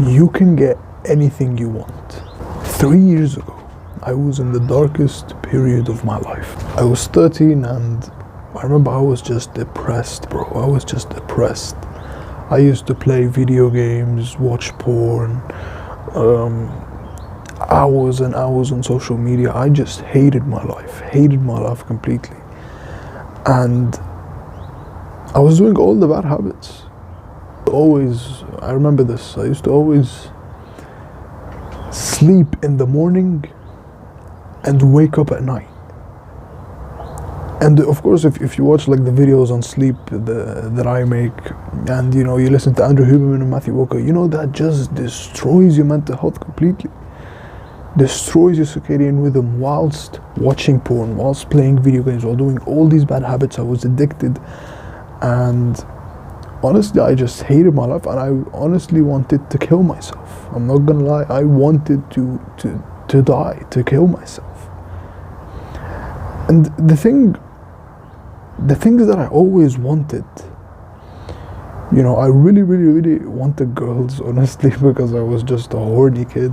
You can get anything you want. 3 years ago, I was in the darkest period of my life. I was 13 and I remember I was just depressed, bro. I was just depressed. I used to play video games, watch porn, hours and hours on social media. I just hated my life completely. And I was doing all the bad habits. I remember this, I used to always sleep in the morning and wake up at night. And of course, if you watch like the videos on sleep that I make, and you listen to Andrew Huberman and Matthew Walker, that just destroys your mental health completely. Destroys your circadian rhythm whilst watching porn, whilst playing video games, while doing all these bad habits. I was addicted, and honestly, I just hated my life, and I honestly wanted to kill myself. I'm not gonna lie, I wanted to die, to kill myself. And the things that I always wanted, I really, really, really wanted girls, honestly, because I was just a horny kid.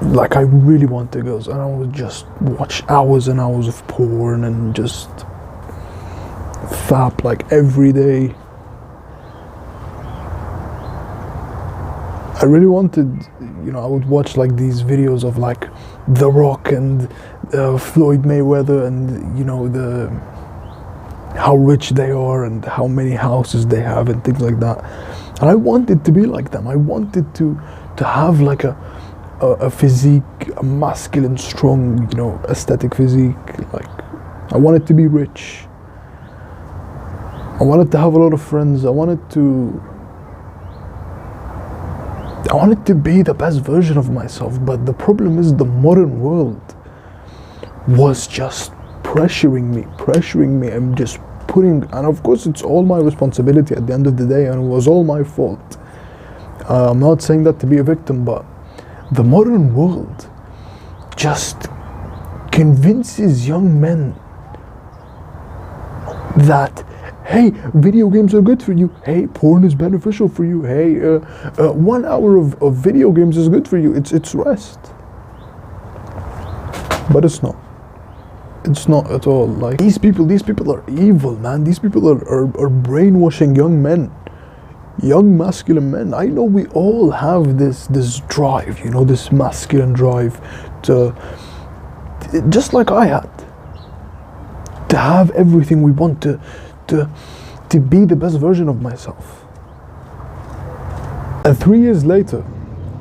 Like, I really wanted girls, and I would just watch hours and hours of porn and just fap like every day. I really wanted, I would watch like these videos of like The Rock and Floyd Mayweather, and how rich they are and how many houses they have and things like that. And I wanted to be like them. I wanted to have like a physique, a masculine, strong, aesthetic physique. Like, I wanted to be rich. I wanted to have a lot of friends. I wanted to be the best version of myself. But the problem is the modern world was just pressuring me and just and of course it's all my responsibility at the end of the day, and it was all my fault. I'm not saying that to be a victim, but the modern world just convinces young men that, hey, video games are good for you. Hey, porn is beneficial for you. Hey, 1 hour of video games is good for you. It's rest. But it's not. It's not at all. Like, these people are evil, man. These people are brainwashing young men. Young masculine men. I know we all have this drive, this masculine drive to, just like I had, to have everything we want, to be the best version of myself. And 3 years later,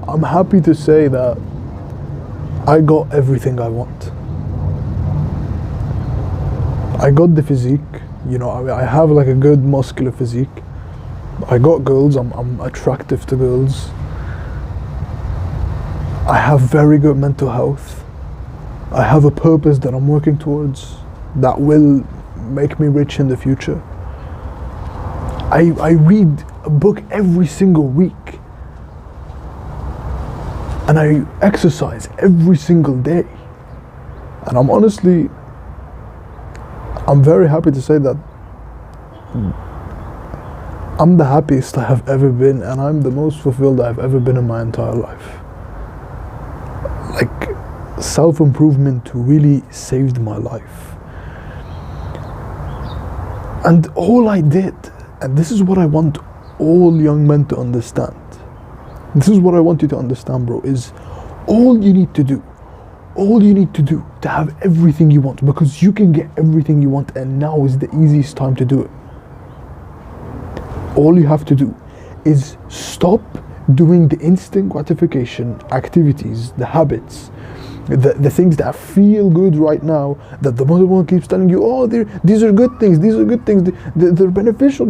I'm happy to say that I got everything I want. I got the physique, I have like a good muscular physique. I got girls, I'm attractive to girls. I have very good mental health. I have a purpose that I'm working towards that will make me rich in the future. I read a book every single week. And I exercise every single day. And I'm very happy to say that I'm the happiest I have ever been, and I'm the most fulfilled I've ever been in my entire life. Like, self-improvement really saved my life. And all I did, and this is what I want all young men to understand. This is what I want you to understand, bro, is all you need to do to have everything you want, because you can get everything you want, and now is the easiest time to do it. All you have to do is stop doing the instant gratification activities, the habits, the things that feel good right now, that the modern world keeps telling you, oh, these are good things, they're beneficial,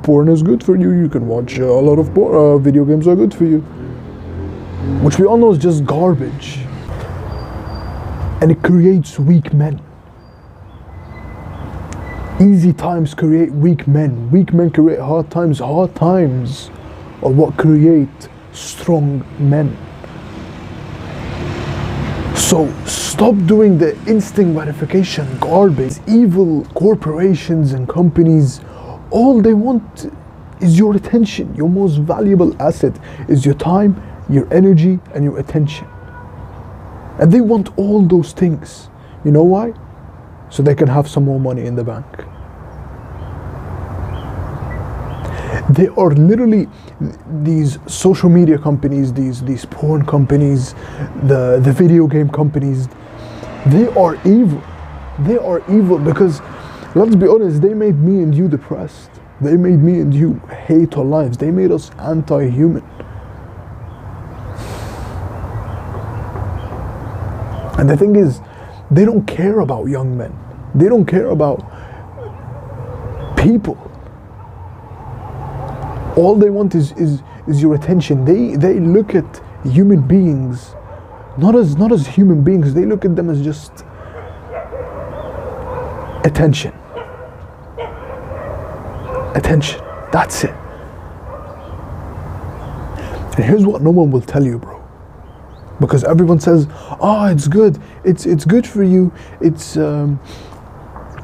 porn is good for you, you can watch a lot of porn, video games are good for you, which we all know is just garbage. And it creates weak men. Easy times create weak men. Weak men create hard times. Hard times are what create strong men. So stop doing the instant gratification garbage. Evil corporations and companies, all they want is your attention. Your most valuable asset is your time, your energy, and your attention. And they want all those things. You know why? So they can have some more money in the bank. They are literally, these social media companies, these porn companies, the video game companies, they are evil. They are evil because, let's be honest, they made me and you depressed. They made me and you hate our lives. They made us anti-human. And the thing is, they don't care about young men. They don't care about people. All they want is your attention. They look at human beings not as human beings. They look at them as just attention. Attention. That's it. And here's what no one will tell you, bro. Because everyone says, "Oh, it's good. It's good for you. It's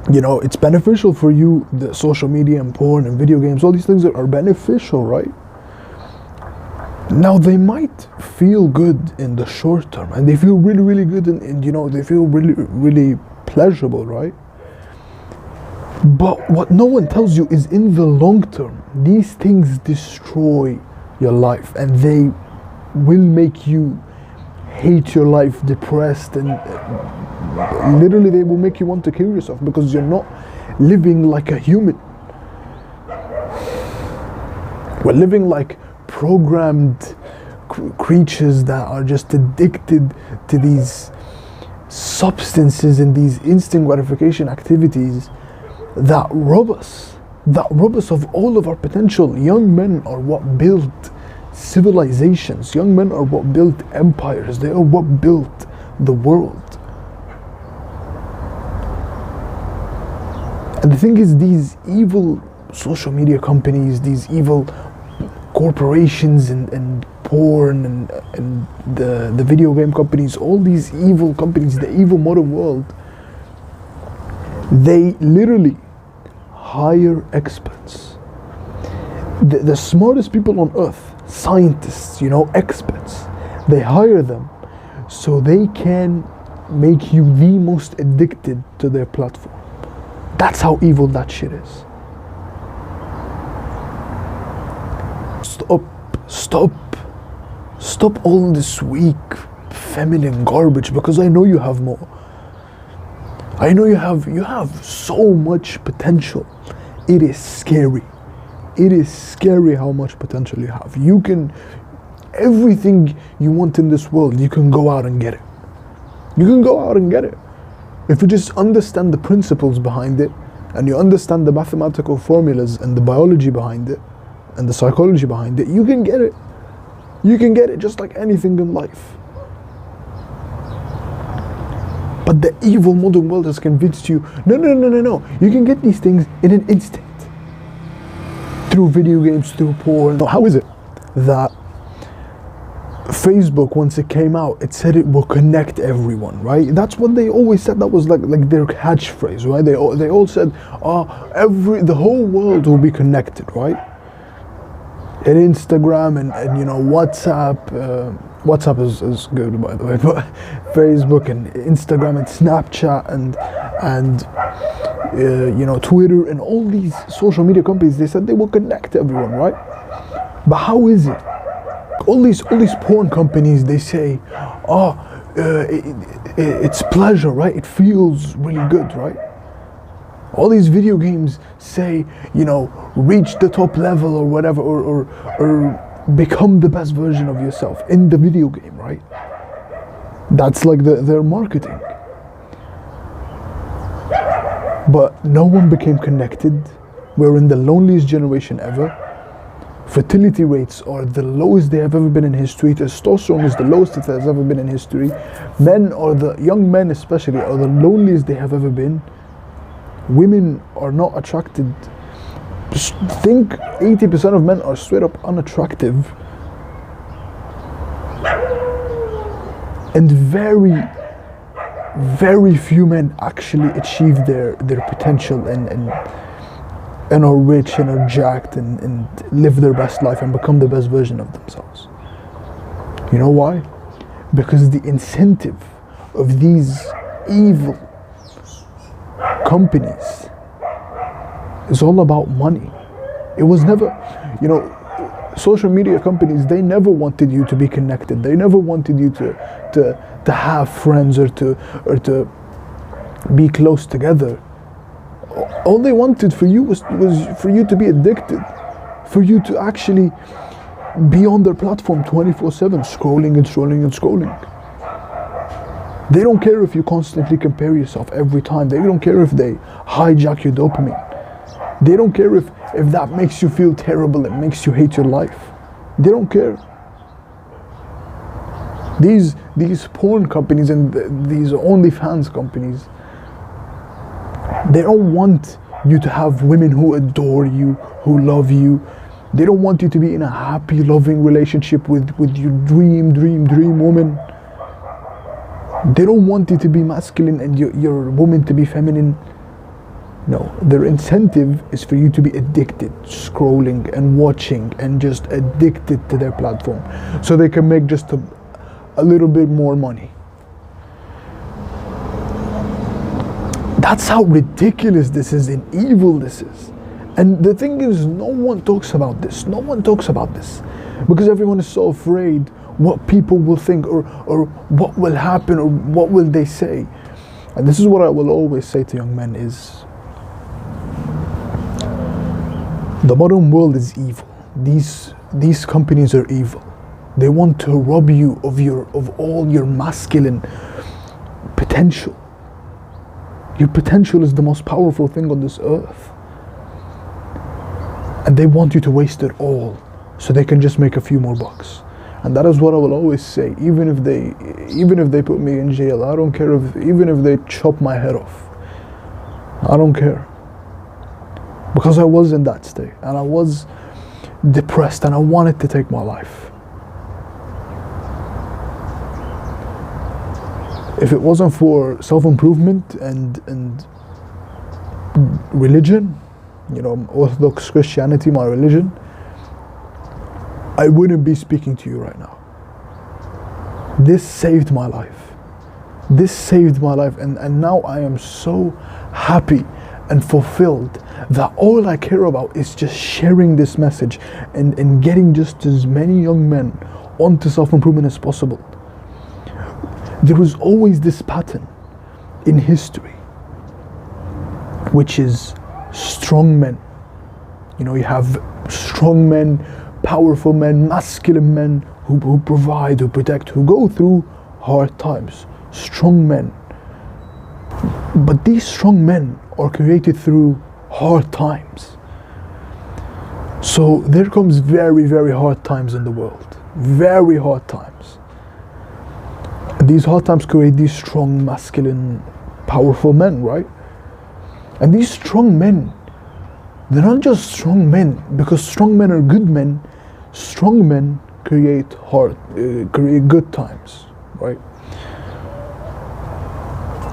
it's beneficial for you." The social media and porn and video games, all these things are beneficial, right? Now they might feel good in the short term, and they feel really, really good, and they feel really, really pleasurable, right? But what no one tells you is, in the long term, these things destroy your life, and they will make you hate your life, depressed, and literally they will make you want to kill yourself because you're not living like a human. We're living like programmed creatures that are just addicted to these substances and these instant gratification activities that rob us of all of our potential. Young men are what built civilizations. Young men are what built empires. They are what built the world. And the thing is, these evil social media companies, these evil corporations and porn and the video game companies, all these evil companies, the evil modern world, they literally hire experts. The smartest people on earth, scientists, experts, they hire them so they can make you the most addicted to their platform. That's how evil that shit is. Stop all this weak feminine garbage, because I know you have more. I know you have so much potential. It is scary. It is scary how much potential you have. You can, everything you want in this world, you can go out and get it. You can go out and get it. If you just understand the principles behind it, and you understand the mathematical formulas and the biology behind it, and the psychology behind it, you can get it. You can get it just like anything in life. But the evil modern world has convinced you, no. You can get these things in an instant. Through video games, through porn. How is it that Facebook, once it came out, it said it will connect everyone, right? That's what they always said. That was like their catchphrase, right? They all said, the whole world will be connected, right? And Instagram and WhatsApp. WhatsApp is good, by the way, but Facebook and Instagram and Snapchat and Twitter and all these social media companies, they said they will connect everyone, right? But how is it? All these porn companies, they say, it's pleasure, right? It feels really good, right? All these video games say, reach the top level or whatever, or become the best version of yourself in the video game, right? That's like their marketing. But no one became connected. We're in the loneliest generation ever. Fertility rates are the lowest they have ever been in history. Testosterone is the lowest it has ever been in history. Young men especially, are the loneliest they have ever been. Women are not attracted. Think 80% of men are straight up unattractive. And very, very few men actually achieve their potential and and are rich and are jacked and live their best life and become the best version of themselves. You know why? Because the incentive of these evil companies is all about money. It was never, you know, social media companies, they never wanted you to be connected. They never wanted you to have friends or to be close together. All they wanted for you was for you to be addicted, for you to actually be on their platform 24/7, scrolling and scrolling and scrolling. They don't care if you constantly compare yourself every time. They don't care if they hijack your dopamine. They don't care if that makes you feel terrible and makes you hate your life. They don't care. These porn companies and these OnlyFans companies, they don't want you to have women who adore you, who love you. They don't want you to be in a happy, loving relationship with your dream woman. They don't want you to be masculine and your woman to be feminine. No, their incentive is for you to be addicted, scrolling and watching and just addicted to their platform so they can make just a little bit more money. That's how ridiculous this is and evil this is. And the thing is, no one talks about this. No one talks about this because everyone is so afraid what people will think or what will happen or what will they say. And this is what I will always say to young men is, the modern world is evil. These companies are evil. They want to rob you of all your masculine potential. Your potential is the most powerful thing on this earth. And they want you to waste it all so they can just make a few more bucks. And that is what I will always say. Even if they put me in jail, I don't care even if they chop my head off. I don't care. Because I was in that state and I was depressed and I wanted to take my life. If it wasn't for self-improvement and religion, you know, Orthodox Christianity, my religion, I wouldn't be speaking to you right now. This saved my life. This saved my life, and now I am so happy and fulfilled that all I care about is just sharing this message and getting just as many young men onto self-improvement as possible. There was always this pattern in history, which is strong men. You know, you have strong men, powerful men, masculine men who provide, who protect, who go through hard times. Strong men. But these strong men are created through hard times. So there comes very, very hard times in the world. Very hard times. And these hard times create these strong, masculine, powerful men, right? And these strong men, they're not just strong men because strong men are good men. Strong men create good times, right?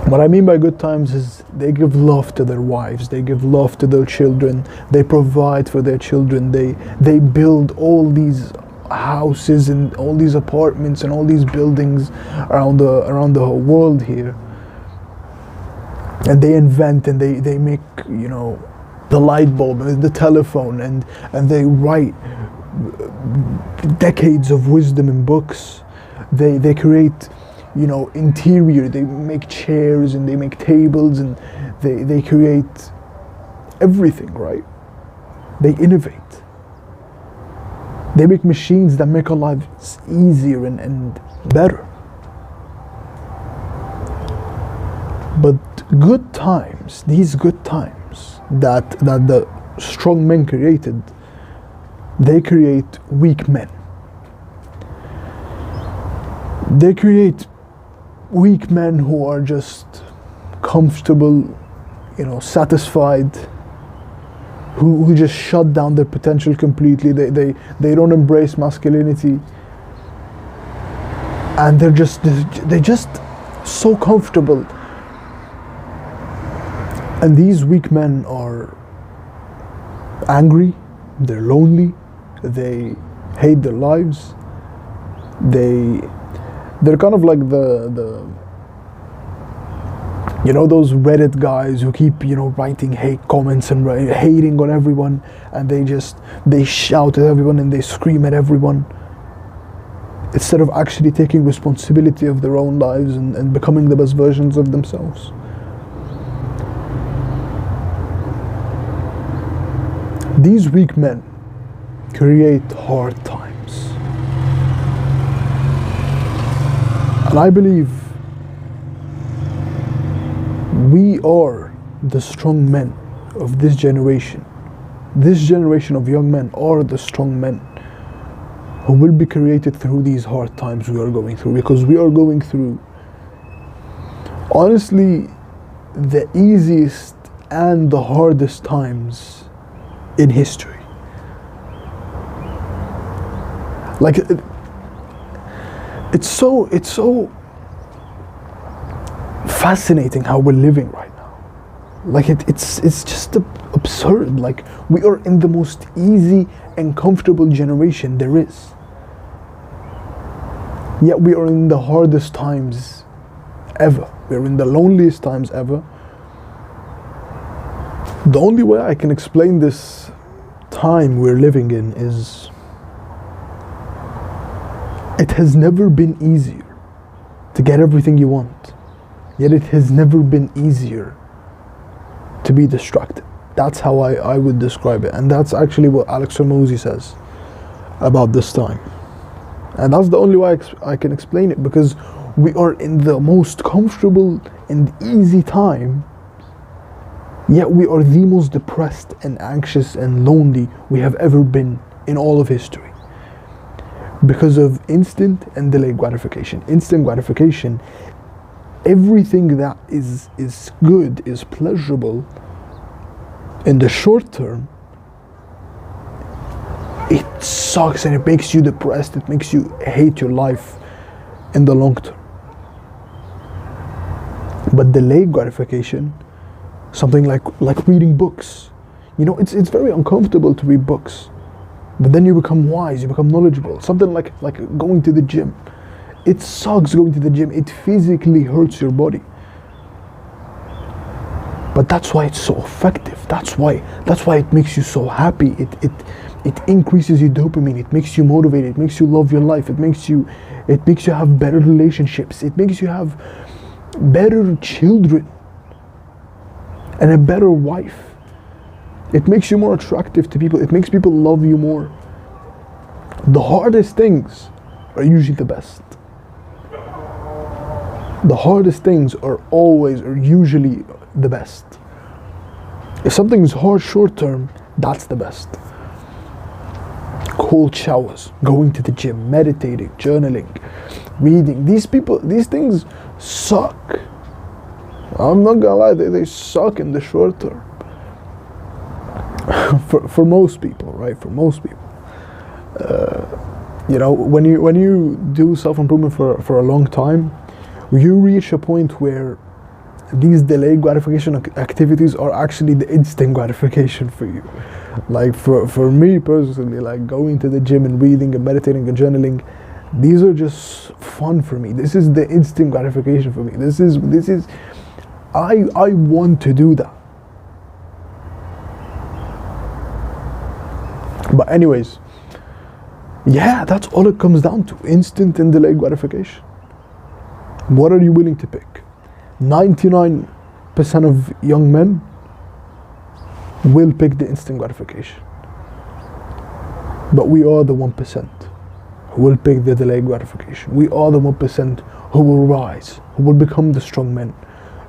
What I mean by good times is they give love to their wives, they give love to their children, they provide for their children, they build all these houses and all these apartments and all these buildings around the whole world here. And they invent and they make, you know, the light bulb, the telephone, and they write decades of wisdom in books. They create, you know, interior, they make chairs and they make tables and they create everything, right? They innovate. They make machines that make our lives easier and better. But good times, these good times that the strong men created, they create weak men. They create weak men who are just comfortable, you know, satisfied, who just shut down their potential completely. They don't embrace masculinity, and they're just so comfortable. And these weak men are angry, they're lonely, they hate their lives, they're kind of like the you know, those Reddit guys who keep, you know, writing hate comments and hating on everyone, and they shout at everyone and they scream at everyone instead of actually taking responsibility of their own lives and becoming the best versions of themselves. These weak men create hard times. And I believe we are the strong men of this generation. This generation of young men are the strong men who will be created through these hard times we are going through, because we are going through, honestly, the easiest and the hardest times in history. Like, it's so fascinating how we're living right now. Like, it's just absurd. Like, we are in the most easy and comfortable generation there is, yet we are in the hardest times ever. We're in the loneliest times ever. The only way I can explain this time we're living in is it has never been easier to get everything you want, yet it has never been easier to be distracted. That's how I would describe it, and that's actually what Alex Hormozi says about this time. And that's the only way I can explain it, because we are in the most comfortable and easy time, yet we are the most depressed and anxious and lonely we have ever been in all of history, because of instant and delayed gratification. Instant gratification, everything that is good, is pleasurable in the short term, it sucks and it makes you depressed, it makes you hate your life in the long term. But delayed gratification, something like reading books, you know, it's very uncomfortable to read books, but then you become wise, you become knowledgeable. Something like going to the gym. It sucks going to the gym, it physically hurts your body, but that's why it's so effective. That's why it makes you so happy. It increases your dopamine, it makes you motivated, it makes you love your life, it makes you have better relationships, it makes you have better children and a better wife. It makes you more attractive to people, it makes people love you more. The hardest things are usually the best. The hardest things are usually the best. If something is hard short term, that's the best. Cold showers, going to the gym, meditating, journaling, reading. These things suck. I'm not gonna lie, they suck in the short term. for most people, right? For most people. You know, when you do self-improvement for a long time, you reach a point where these delayed gratification activities are actually the instant gratification for you. Like for me personally, like going to the gym and reading and meditating and journaling, these are just fun for me. This is the instant gratification for me. This is I want to do that. But anyways, yeah, that's all it comes down to, instant and delayed gratification. What are you willing to pick? 99% of young men will pick the instant gratification. But we are the 1% who will pick the delayed gratification. We are the 1% who will rise, who will become the strong men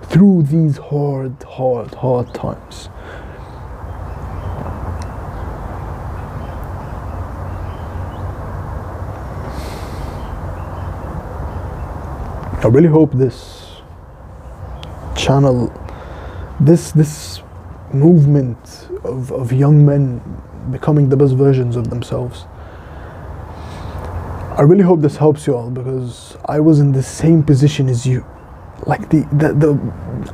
through these hard times. I really hope this channel, this movement of young men becoming the best versions of themselves, I really hope this helps you all, because I was in the same position as you. Like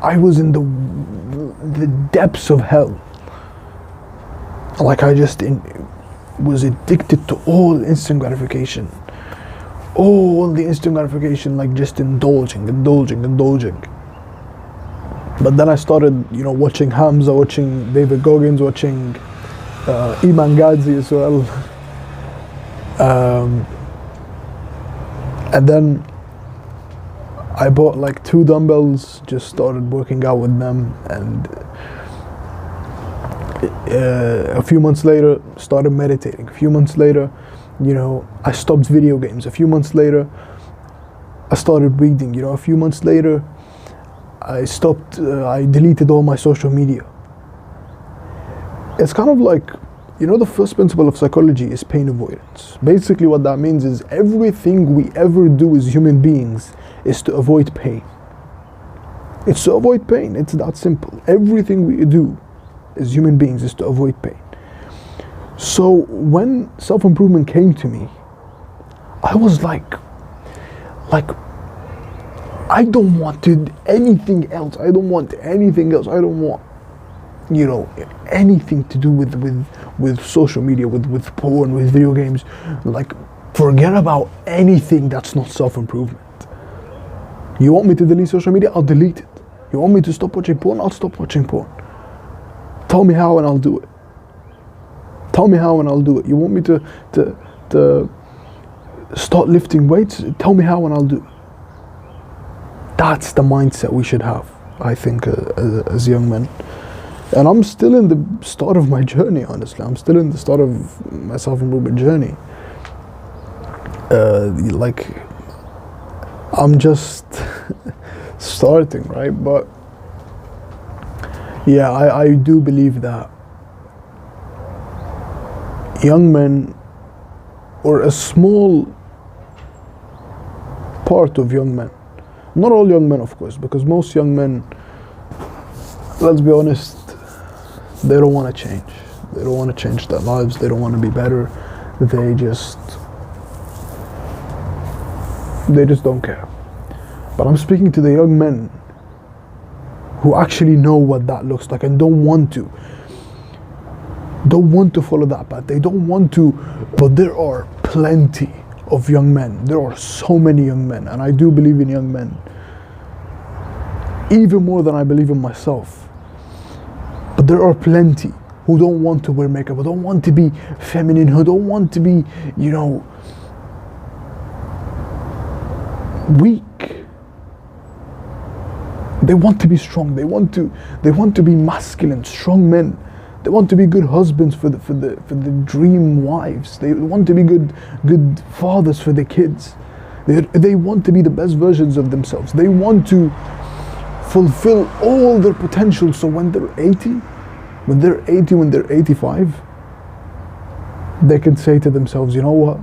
I was in the depths of hell. Like I just was addicted to all instant gratification. All the instant gratification, like just indulging. But then I started, watching Hamza, watching David Goggins, watching Iman Gadzhi as well. And then I bought like 2 dumbbells, just started working out with them, and a few months later started meditating. A few months later, I stopped video games. A few months later I started reading. A few months later I deleted all my social media. It's kind of like, the first principle of psychology is pain avoidance. Basically what that means is everything we ever do as human beings is to avoid pain. It's to avoid pain. It's that simple. Everything we do as human beings is to avoid pain. So when self-improvement came to me, I was like, I don't want anything else. I don't want anything else. I don't want, anything to do with social media, with porn, with video games. Like, forget about anything that's not self-improvement. You want me to delete social media? I'll delete it. You want me to stop watching porn? I'll stop watching porn. Tell me how and I'll do it. Tell me how and I'll do it. You want me to start lifting weights? Tell me how and I'll do it. That's the mindset we should have, I think, as young men. And I'm still in the start of my journey, honestly. I'm still in the start of my self-improvement journey. I'm just starting, right? But yeah, I do believe that young men, or a small part of young men, not all young men of course, because most young men, let's be honest, they don't want to change. They don't want to change their lives. They don't want to be better. They just don't care. But I'm speaking to the young men who actually know what that looks like and don't want to follow that path. They don't want to, but there are plenty of young men. There are so many young men, and I do believe in young men even more than I believe in myself. But there are plenty who don't want to wear makeup, who don't want to be feminine, who don't want to be, weak. They want to be strong. They want to be masculine, strong men. They want to be good husbands for the dream wives. They want to be good fathers for their kids. They want to be the best versions of themselves. They want to fulfill all their potential, so when they're 80, when they're 85, they can say to themselves, you know what?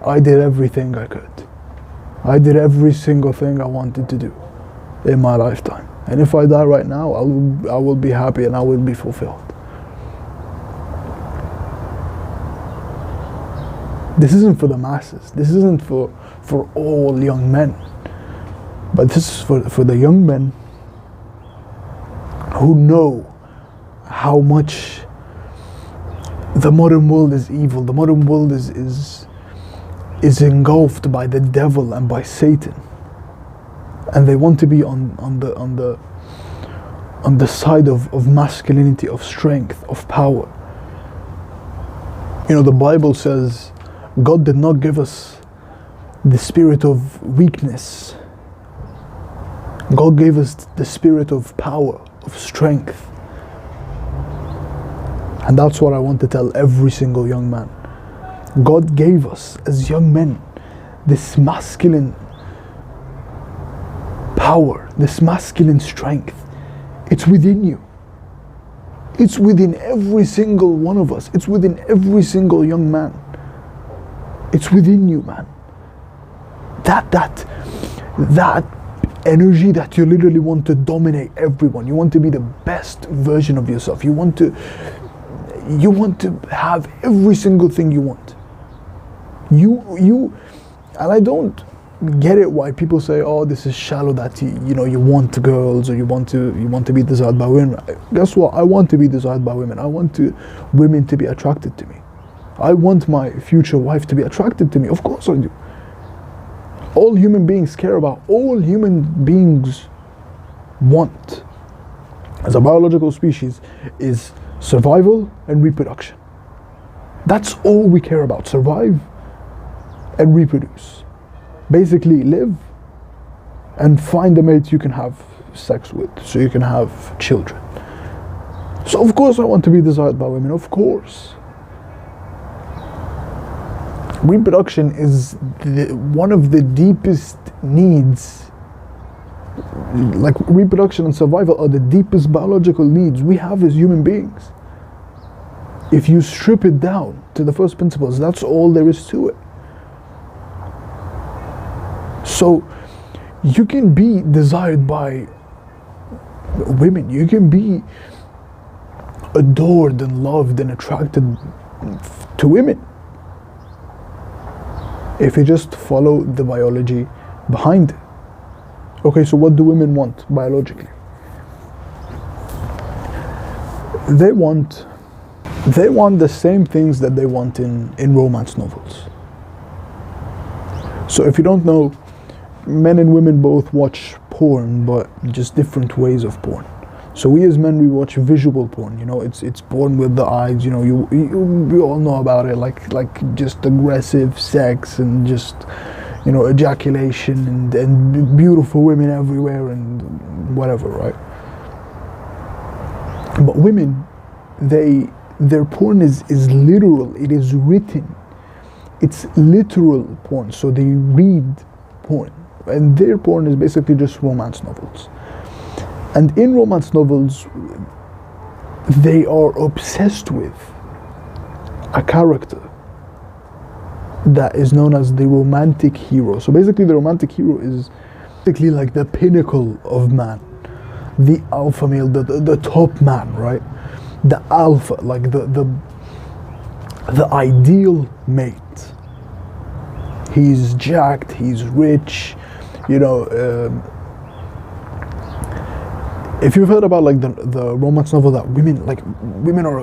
I did everything I could. I did every single thing I wanted to do in my lifetime. And if I die right now, I will be happy and I will be fulfilled. This isn't for the masses. This isn't for all young men. But this is for the young men who know how much the modern world is evil. The modern world is engulfed by the devil and by Satan, and they want to be on the side of masculinity, of strength, of power. The Bible says God did not give us the spirit of weakness. God gave us the spirit of power, of strength. And that's what I want to tell every single young man. God gave us, as young men, this masculine power, this masculine strength. It's within you. It's within every single one of us. It's within every single young man. It's within you, man. That energy that you literally want to dominate everyone. You want to be the best version of yourself. You want to have every single thing you want. And I don't get it why people say, oh, this is shallow, that you want girls, or you want to be desired by women. Guess what? I want to be desired by women. I want women to be attracted to me. I want my future wife to be attracted to me. Of course I do. All human beings care about, all human beings want as a biological species is survival and reproduction. That's all we care about: survive and reproduce. Basically live and find a mate you can have sex with, so you can have children. So of course I want to be desired by women, of course. Reproduction is one of the deepest needs. Like, reproduction and survival are the deepest biological needs we have as human beings. If you strip it down to the first principles, that's all there is to it. So you can be desired by women, you can be adored and loved and attracted to women if you just follow the biology behind it. Okay, so what do women want biologically? They want the same things that they want in romance novels. So if you don't know, men and women both watch porn, but just different ways of porn. So we as men, we watch visual porn. It's porn with the eyes. We all know about it, like just aggressive sex and just ejaculation and beautiful women everywhere and whatever, right? But women, their porn is literal. It is written. It's literal porn. So they read porn, and their porn is basically just romance novels. And in romance novels, they are obsessed with a character that is known as the romantic hero. So basically the romantic hero is basically like the pinnacle of man, the alpha male, the top man, right? The alpha, like the ideal mate. He's jacked, he's rich, if you've heard about like the romance novel that women are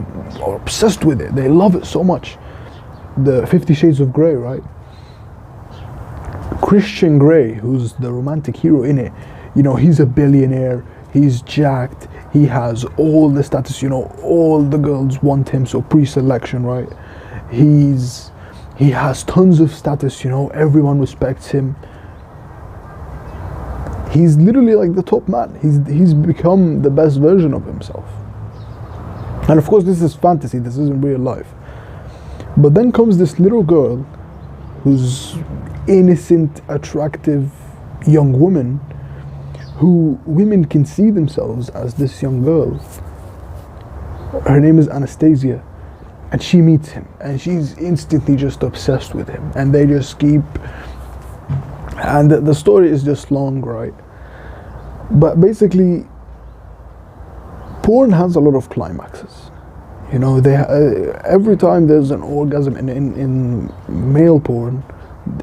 obsessed with it, they love it so much. The 50 Shades of Grey, right? Christian Grey, who's the romantic hero in it, he's a billionaire, he's jacked, he has all the status, all the girls want him, so pre-selection, right? He has tons of status, everyone respects him. He's literally like the top man. He's become the best version of himself. And of course this is fantasy, this isn't real life. But then comes this little girl who's innocent, attractive young woman, who women can see themselves as this young girl. Her name is Anastasia, and she meets him and she's instantly just obsessed with him, and they just keep, and the story is just long, right? But basically porn has a lot of climaxes. Every time there's an orgasm in male porn,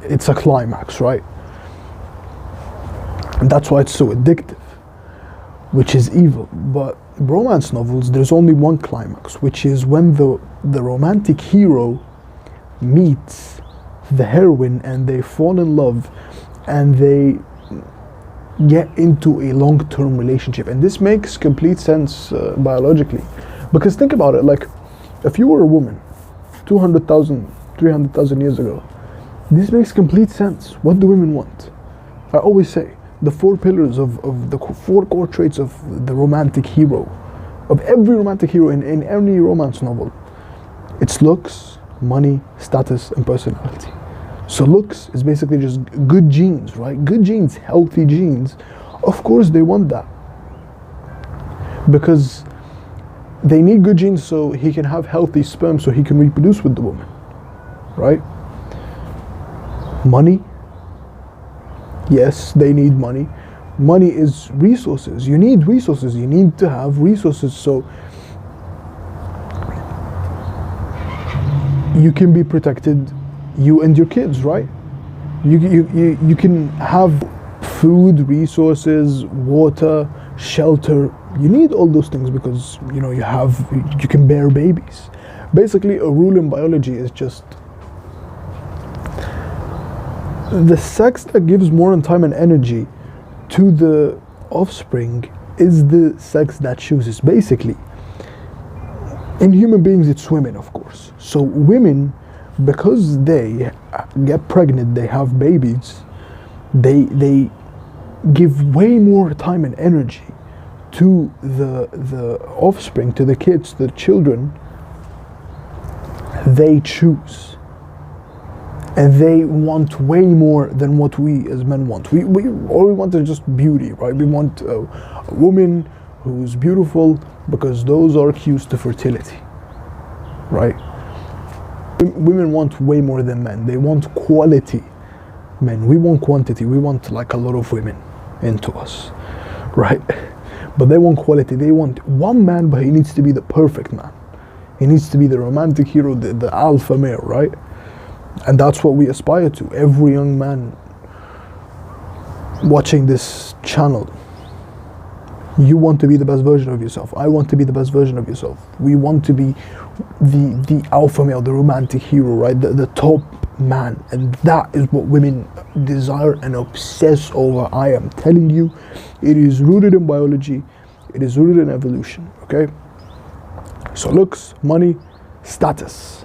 it's a climax, right? And that's why it's so addictive, which is evil. But romance novels, there's only one climax, which is when the romantic hero meets the heroine and they fall in love and they get into a long-term relationship. And this makes complete sense biologically. Because think about it, like, if you were a woman 200,000, 300,000 years ago, this makes complete sense. What do women want? I always say, the four pillars of the four core traits of the romantic hero, of every romantic hero in any romance novel, it's looks, money, status, and personality. So looks is basically just good genes, right? Good genes, healthy genes. Of course they want that, because they need good genes so he can have healthy sperm so he can reproduce with the woman, right? Money, yes, they need money. Money is resources. You need resources. You need to have resources so you can be protected, you and your kids, right? You can have food, resources, water, shelter. You need all those things because you can bear babies. Basically, a rule in biology is just the sex that gives more time and energy to the offspring is the sex that chooses. Basically, in human beings, it's women, of course. So women, because they get pregnant, they have babies, they give way more time and energy to the offspring, to the kids, the children. They choose, and they want way more than what we as men want. We all we want is just beauty, right? We want a woman who's beautiful because those are cues to fertility, right? Women want way more than men. They want quality men. We want quantity. We want like a lot of women into us, right? But they want quality. They want one man, but he needs to be the perfect man. He needs to be the romantic hero, the alpha male, right? And that's what we aspire to. Every young man watching this channel, you want to be the best version of yourself. I want to be the best version of yourself. We want to be the alpha male, the romantic hero, right? The top man. And that is what women desire and obsess over. I am telling you, it is rooted in biology. It is rooted in evolution, okay? So looks, money, status.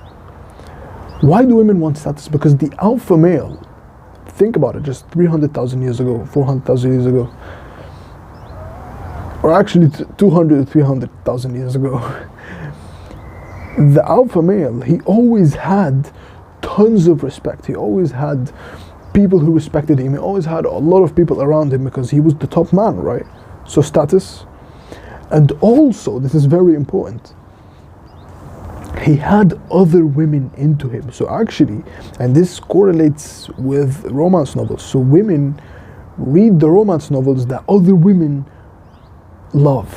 Why do women want status? Because the alpha male, think about it, just 300,000 years ago, 400,000 years ago, or actually 200 to 300,000 years ago, the alpha male, he always had tons of respect. He always had people who respected him. He always had a lot of people around him because he was the top man, right? So status. And also, this is very important, he had other women into him. So actually, and this correlates with romance novels. So women read the romance novels that other women love,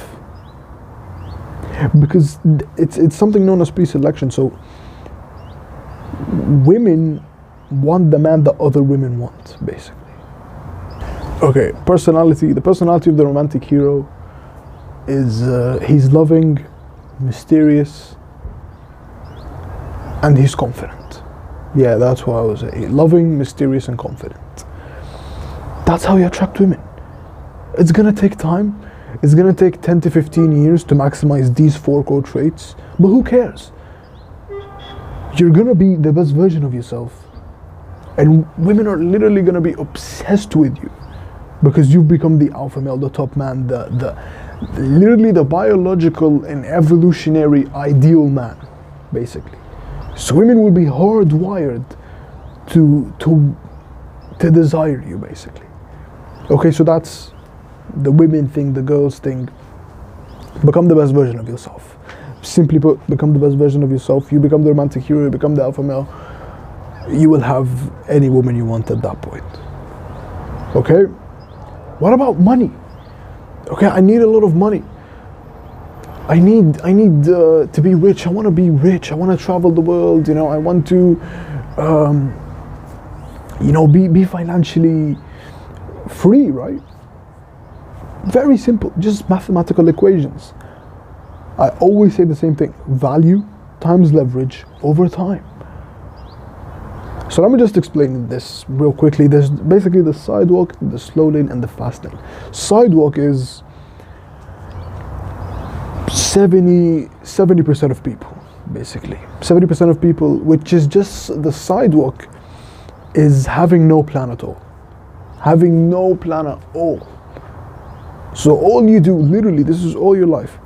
because it's something known as pre-selection. So women want the man that other women want, basically. Okay, personality. The personality of the romantic hero is he's loving, mysterious, and he's confident. Yeah, that's what I was saying. Loving, mysterious, and confident. That's how you attract women. It's gonna take time. It's gonna take 10 to 15 years to maximize these 4 core traits, but who cares? You're gonna be the best version of yourself, and women are literally gonna be obsessed with you because you've become the alpha male, the top man, literally the biological and evolutionary ideal man, basically. So women will be hardwired to desire you, basically. Okay, so that's the women thing, the girls thing. Become the best version of yourself. Simply put, become the best version of yourself. You become the romantic hero, you become the alpha male. You will have any woman you want at that point. Okay? What about money? Okay, I need a lot of money. I need to be rich. I want to be rich. I want to travel the world. I want to, be financially free, right? Very simple, just mathematical equations. I always say the same thing: value times leverage over time. So let me just explain this real quickly. There's basically the sidewalk, the slow lane, and the fast lane. Sidewalk is 70% of people, basically. 70% of people, which is just the sidewalk, is having no plan at all. Having no plan at all. So all you do, literally, this is all your life.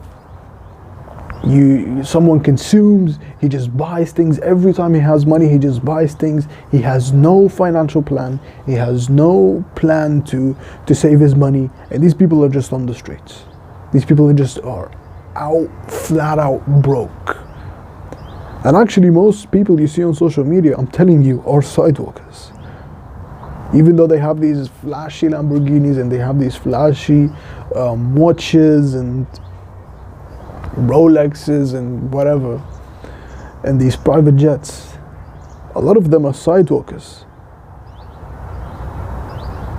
Someone consumes, he just buys things. Every time he has money, he just buys things. He has no financial plan. He has no plan to save his money. And these people are just on the streets. These people are flat out broke. And actually, most people you see on social media, I'm telling you, are sidewalkers. Even though they have these flashy Lamborghinis and they have these flashy watches and Rolexes and whatever, and these private jets, a lot of them are sidewalkers.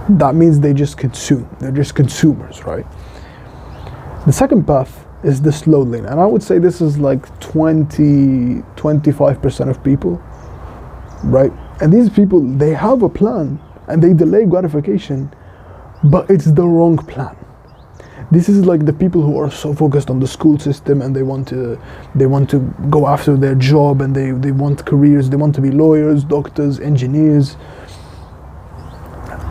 That means they just consume. They're just consumers, right? The second path is the slow lane, and I would say this is like 25% of people, right? And these people, they have a plan and they delay gratification, but it's the wrong plan. This is like the people who are so focused on the school system, and they want to go after their job, and they want careers, they want to be lawyers, doctors, engineers,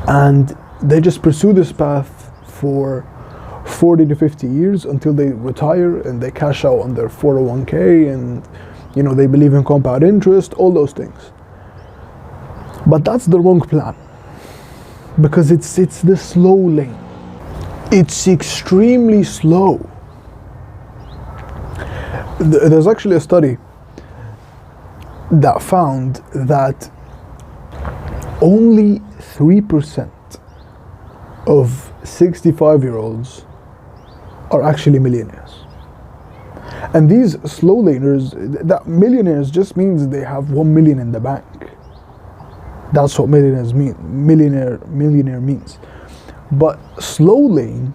and they just pursue this path for 40 to 50 years until they retire and they cash out on their 401k, and they believe in compound interest, all those things. But that's the wrong plan, because it's the slow lane. It's extremely slow. There's actually a study that found that only 3% of 65-year-olds are actually millionaires. And these slow laners, that millionaires just means they have 1 million in the bank. That's what millionaires mean. Millionaire means. But slow laners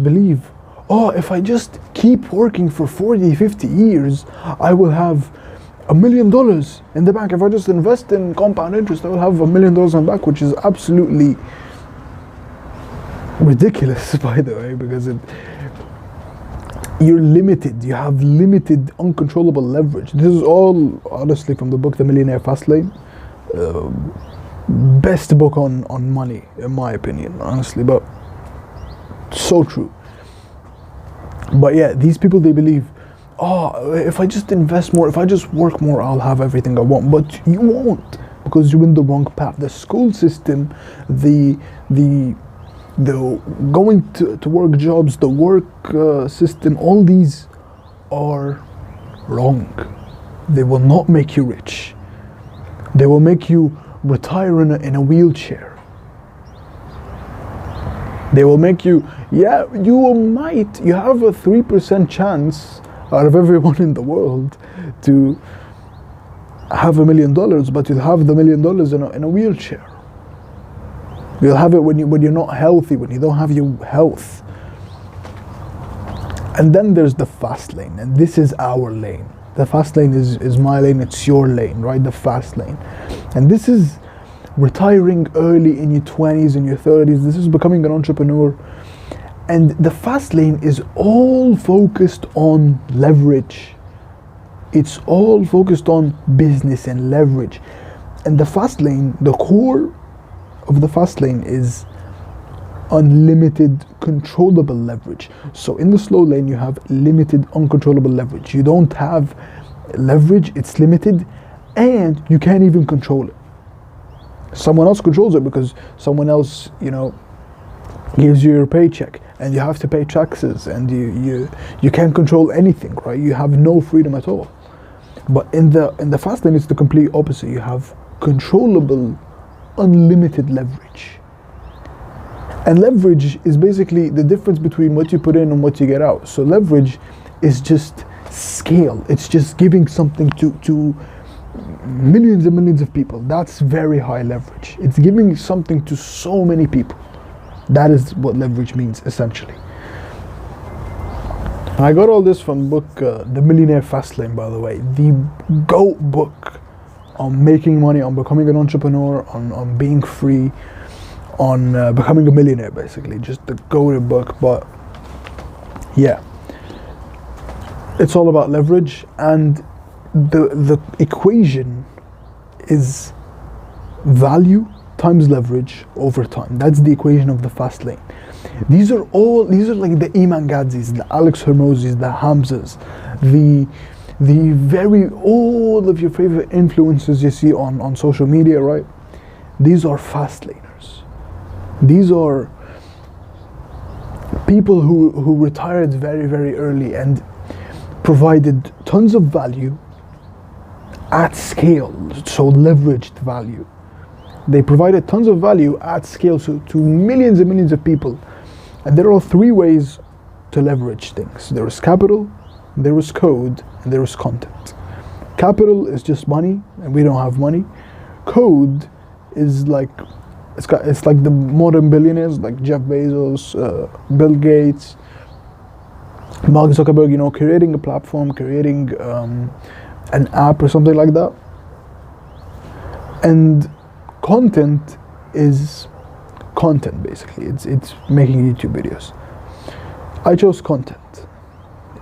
believe, if I just keep working for 40, 50 years, I will have $1 million in the bank. If I just invest in compound interest, I will have $1 million in the bank, which is absolutely ridiculous, by the way, because you're limited. You have limited, uncontrollable leverage. This is all, honestly, from the book The Millionaire Fast Lane. Best book on money, in my opinion, honestly, but so true. But yeah, these people, they believe, if I just invest more, if I just work more, I'll have everything I want. But you won't, because you're in the wrong path. The school system, the going to work jobs, the work system, all these are wrong. They will not make you rich. They will make you retire in a wheelchair. They will make you, you have a 3% chance out of everyone in the world to have $1 million, but you'll have the $1 million in a wheelchair. You'll have it when you're not healthy, when you don't have your health. And then there's the fast lane, and this is our lane. The fast lane is my lane, it's your lane, right? The fast lane. And this is retiring early in your 20s, in your 30s. This is becoming an entrepreneur. And the fast lane is all focused on leverage. It's all focused on business and leverage. And the fast lane, the core of the fast lane is unlimited controllable leverage. So in the slow lane, you have limited uncontrollable leverage. You don't have leverage, it's limited, and you can't even control it. Someone else controls it, because someone else, gives you your paycheck, and you have to pay taxes, and you can't control anything, right? You have no freedom at all. But in the fast lane, it's the complete opposite. You have controllable, unlimited leverage. And leverage is basically the difference between what you put in and what you get out. So leverage is just scale. It's just giving something to millions and millions of people. That's very high leverage. It's giving something to so many people. That is what leverage means, essentially. And I got all this from the book The Millionaire Fast Lane, by the way. The GOAT book on making money, on becoming an entrepreneur, on being free, on becoming a millionaire, basically. Just the GOAT book. But yeah, it's all about leverage, and the equation is value times leverage over time. That's the equation of the fast lane. These are like the Iman Gadzis, the Alex Hormozis, the Hamzas, all of your favorite influencers you see on social media, right? These are fast laners. These are people who retired very, very early and provided tons of value at scale, so leveraged value. They provided tons of value at scale to millions and millions of people. And there are three ways to leverage things. There is capital, there is code, and there is content. Capital is just money, and we don't have money. Code is like It's like the modern billionaires like Jeff Bezos, Bill Gates, Mark Zuckerberg, you know, creating a platform, creating an app or something like that. And content is content basically. It's making YouTube videos. I chose content.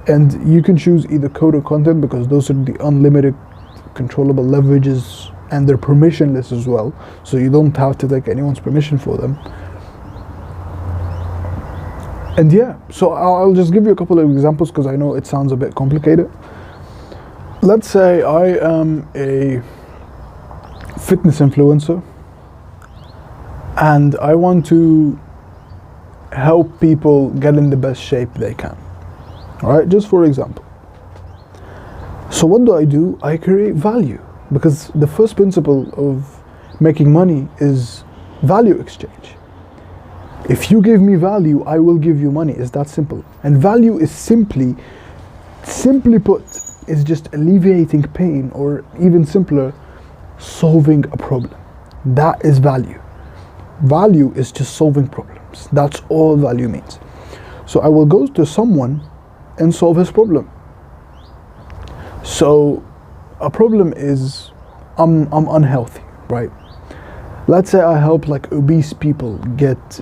And you can choose either code or content because those are the unlimited controllable leverages, and they're permissionless as well, so you don't have to take anyone's permission for them. And yeah, so I'll just give you a couple of examples because I know it sounds a bit complicated. Let's say I am a fitness influencer and I want to help people get in the best shape they can. All right, just for example. So what do? I create value, because the first principle of making money is value exchange. If you give me value, I will give you money. It's that simple. And value is simply put, is just alleviating pain, or even simpler, solving a problem. That is value. Value is just solving problems. That's all value means. So I will go to someone and solve his problem. So a problem is I'm unhealthy, right? Let's say I help like obese people get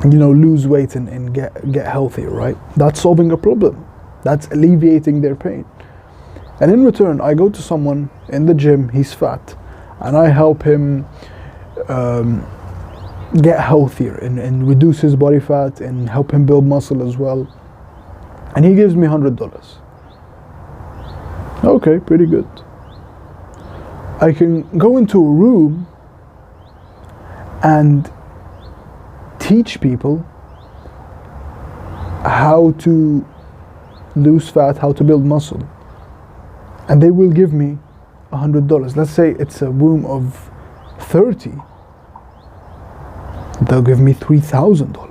lose weight and get healthy, right? That's solving a problem. That's alleviating their pain. And in return, I go to someone in the gym, he's fat, and I help him get healthier and reduce his body fat and help him build muscle as well. And he gives me $100. Okay, pretty good. I can go into a room and teach people how to lose fat, how to build muscle, and they will give me $100. Let's say it's a room of 30. They'll give me $3,000.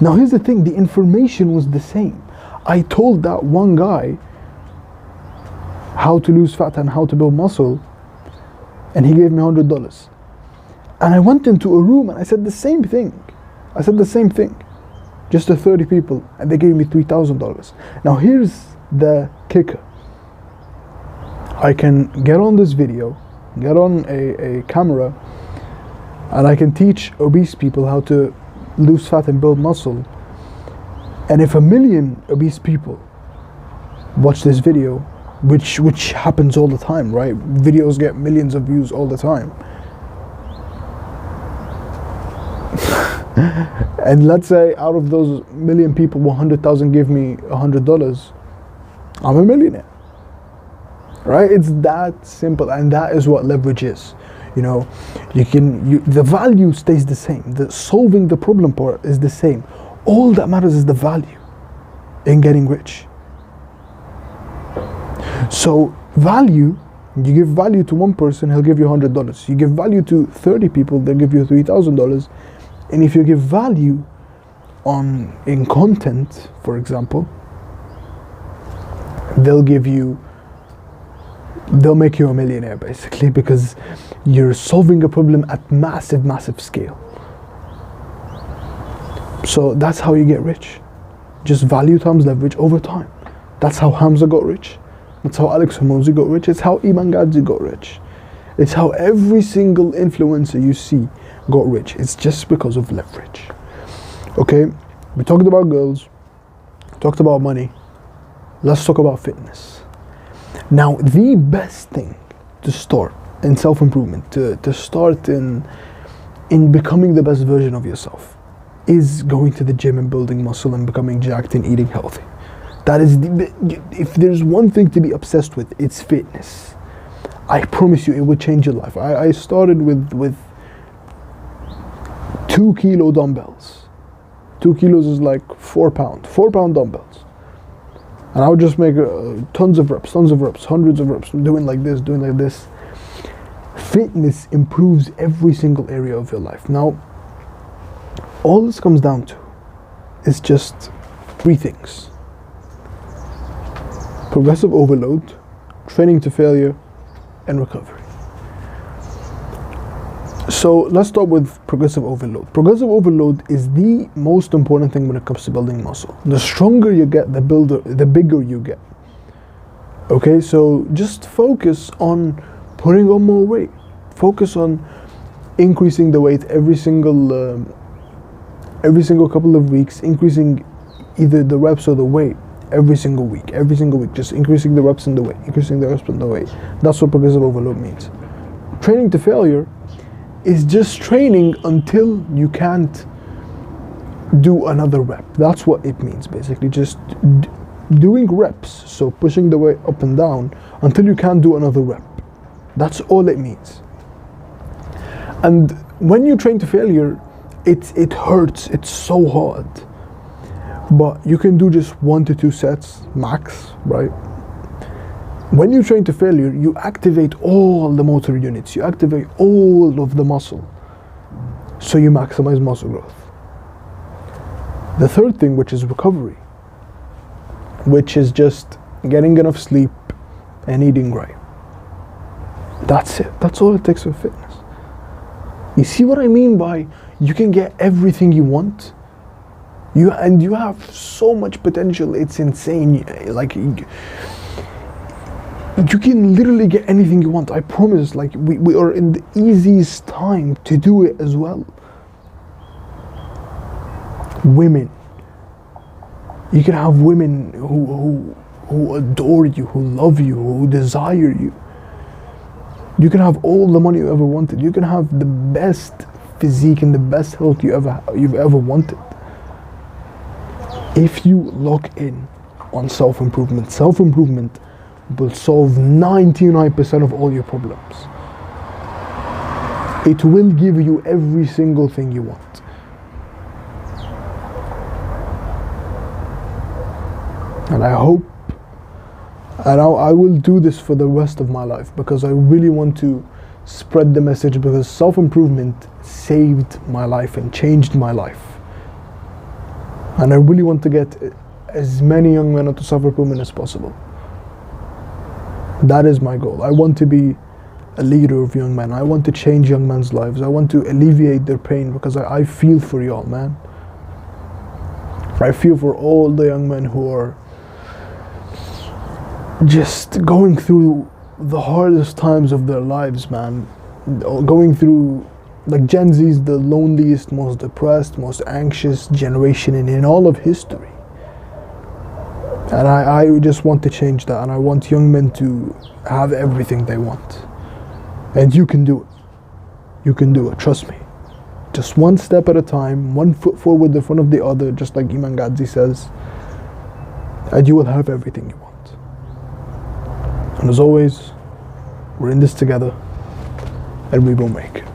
Now here's the thing, the information was the same. I told that one guy how to lose fat and how to build muscle, and he gave me $100. And I went into a room and I said the same thing. Just to 30 people, and they gave me $3,000. Now here's the kicker. I can get on this video, get on a camera, and I can teach obese people how to lose fat and build muscle. And if 1 million obese people watch this video, which happens all the time, right? Videos get millions of views all the time. And let's say out of those 1 million people, 100,000 give me $100, I'm a millionaire, right? It's that simple, and that is what leverage is. You know, the value stays the same. The solving the problem part is the same. All that matters is the value in getting rich. So value, you give value to one person, he'll give you $100. You give value to 30 people, they'll give you $3,000. And if you give value in content, for example, they'll make you a millionaire basically, because you're solving a problem at massive scale. So that's how you get rich. Just value times leverage over time. That's how Hamza got rich. That's how Alex Hormozi got rich. It's how Iman Gadzhi got rich. It's how every single influencer you see got rich. It's just because of leverage. Okay, we talked about girls, talked about money. Let's talk about fitness. Now, the best thing to start in self-improvement, to start in becoming the best version of yourself, is going to the gym and building muscle and becoming jacked and eating healthy. That is, if there's one thing to be obsessed with, it's fitness. I promise you, it will change your life. I started with 2 kilo dumbbells. 2 kilos is like 4 pound dumbbells. And I would just make tons of reps, hundreds of reps, doing like this. Fitness improves every single area of your life. Now, all this comes down to is just 3 things: progressive overload, training to failure, and recovery. So let's start with progressive overload. Progressive overload is the most important thing when it comes to building muscle. The stronger you get, the bigger you get. Okay, so just focus on putting on more weight. Focus on increasing the weight every single couple of weeks, increasing either the reps or the weight every single week, just increasing the reps and the weight, increasing the reps and the weight. That's what progressive overload means. Training to failure is just training until you can't do another rep. That's what it means, basically. Just doing reps, so pushing the weight up and down until you can't do another rep. That's all it means. And when you train to failure, it hurts, it's so hard. But you can do just 1 to 2 sets max, right? When you train to failure, you activate all the motor units, you activate all of the muscle, so you maximize muscle growth. The third thing, which is recovery, which is just getting enough sleep and eating right. That's it. That's all it takes for fitness. You see what I mean by you can get everything you want? You have so much potential, it's insane. Like, you can literally get anything you want. I promise, like, we are in the easiest time to do it as well. Women. You can have women who adore you, who love you, who desire you. You can have all the money you ever wanted. You can have the best physique and the best health you've ever wanted. If you lock in on self-improvement, self-improvement will solve 99% of all your problems. It will give you every single thing you want. And I hope, and I will do this for the rest of my life, because I really want to spread the message, because self-improvement saved my life and changed my life. And I really want to get as many young men into self-improvement as possible. That is my goal. I want to be a leader of young men. I want to change young men's lives. I want to alleviate their pain, because I feel for y'all, man. I feel for all the young men who are just going through the hardest times of their lives, man. Going through, like, Gen Z is the loneliest, most depressed, most anxious generation in all of history. And I just want to change that, and I want young men to have everything they want. And you can do it. You can do it, trust me. Just one step at a time, one foot forward in front of the other, just like Imam Gadzhi says, and you will have everything you want. And as always, we're in this together, and we will make it.